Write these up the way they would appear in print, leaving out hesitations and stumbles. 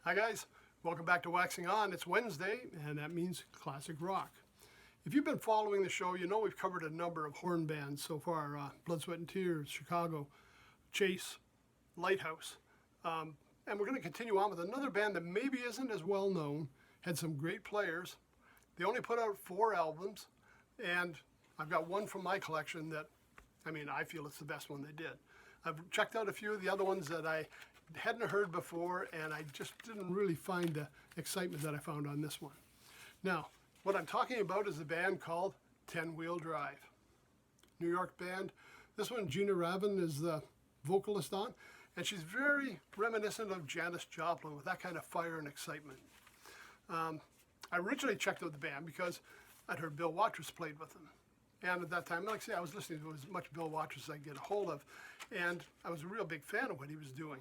Hi guys, welcome back to Waxing On. It's Wednesday and that means classic rock. If you've been following the show, you know we've covered a number of horn bands so far. Blood, Sweat and Tears, Chicago, Chase, Lighthouse. And we're going to continue on with another band that maybe isn't as well known, had some great players. They only put out 4 albums, and I've got one from my collection that, I feel it's the best one they did. I've checked out a few of the other ones that I hadn't heard before, and I just didn't really find the excitement that I found on this one. Now, what I'm talking about is a band called 10 Wheel Drive. New York band. This one, Gina Ravan is the vocalist on, and she's very reminiscent of Janis Joplin with that kind of fire and excitement. I originally checked out the band because I'd heard Bill Watrous played with them. And at that time, like I say, I was listening to as much Bill Watrous as I could get a hold of, and I was a real big fan of what he was doing.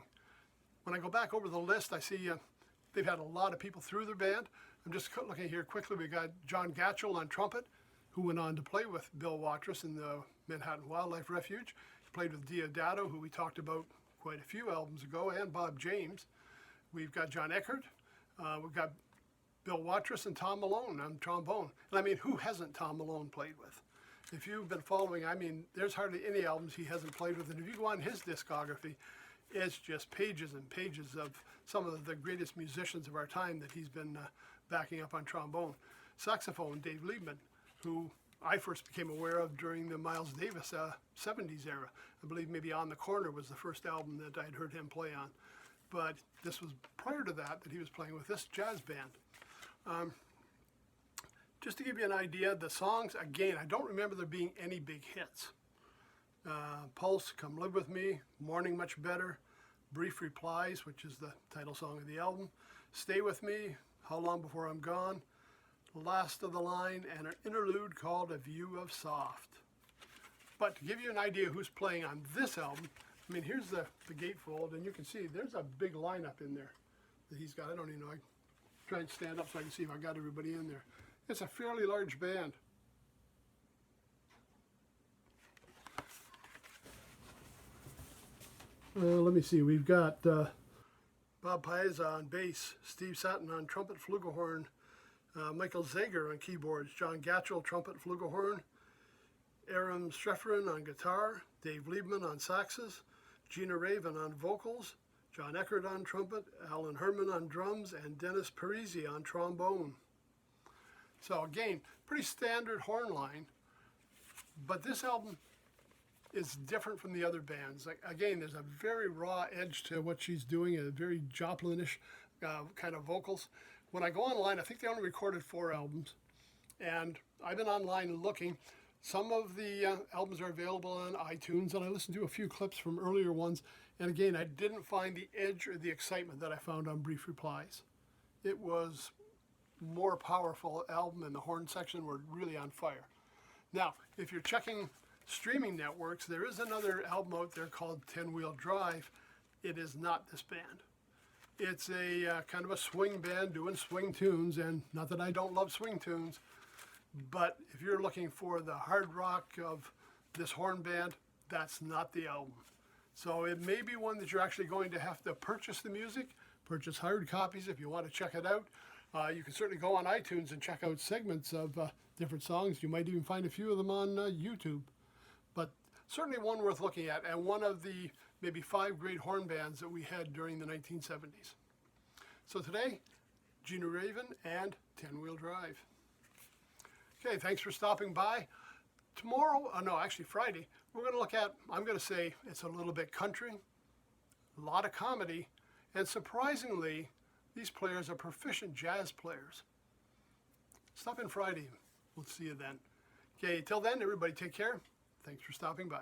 When I go back over the list, I see they've had a lot of people through their band. I'm just looking here quickly. We got John Gatchell on trumpet, who went on to play with Bill Watrous in the Manhattan Wildlife Refuge. He played with Deodato, who we talked about quite a few albums ago, and Bob James. We've got John Eckert. We've got Bill Watrous and Tom Malone on trombone. And who hasn't Tom Malone played with? If you've been following, there's hardly any albums he hasn't played with. And if you go on his discography, it's just pages and pages of some of the greatest musicians of our time that he's been backing up on trombone. Saxophone, Dave Liebman, who I first became aware of during the Miles Davis 70s era. I believe maybe On the Corner was the first album that I'd heard him play on. But this was prior to that he was playing with this jazz band. Just to give you an idea, the songs, again, I don't remember there being any big hits. Pulse, Come Live With Me, Morning Much Better, Brief Replies, which is the title song of the album, Stay With Me, How Long Before I'm Gone, Last of the Line, and an interlude called A View of Soft. But to give you an idea who's playing on this album, here's the gatefold, and you can see there's a big lineup in there that he's got. I don't even know. I try and stand up so I can see if I got everybody in there. It's a fairly large band. Let me see. We've got Bob Piazza on bass, Steve Satin on trumpet, flugelhorn, Michael Zager on keyboards, John Gatchell trumpet, flugelhorn, Aram Strefferin on guitar, Dave Liebman on saxes, Gina Ravan on vocals, John Eckert on trumpet, Alan Herman on drums, and Dennis Parisi on trombone. So again, pretty standard horn line, but this album is different from the other bands. Again, there's a very raw edge to what she's doing, a very Joplin-ish kind of vocals. When I go online, I think they only recorded 4 albums, and I've been online looking. Some of the albums are available on iTunes, and I listened to a few clips from earlier ones, and again, I didn't find the edge or the excitement that I found on Brief Replies. It was more powerful album, and the horn section were really on fire. Now, if you're checking streaming networks, there is another album out there called 10 Wheel Drive. It is not this band. It's a kind of a swing band doing swing tunes, and not that I don't love swing tunes, but if you're looking for the hard rock of this horn band, that's not the album. So it may be one that you're actually going to have to purchase the music, purchase hard copies if you want to check it out. You can certainly go on iTunes and check out segments of different songs. You might even find a few of them on YouTube. But certainly one worth looking at, and one of the maybe 5 great horn bands that we had during the 1970s. So today, Gina Ravan and 10 Wheel Drive. Okay, thanks for stopping by. Tomorrow, Friday, we're going to look at, I'm going to say it's a little bit country, a lot of comedy, and surprisingly, these players are proficient jazz players. Stop in Friday. We'll see you then. Okay, till then, everybody take care. Thanks for stopping by.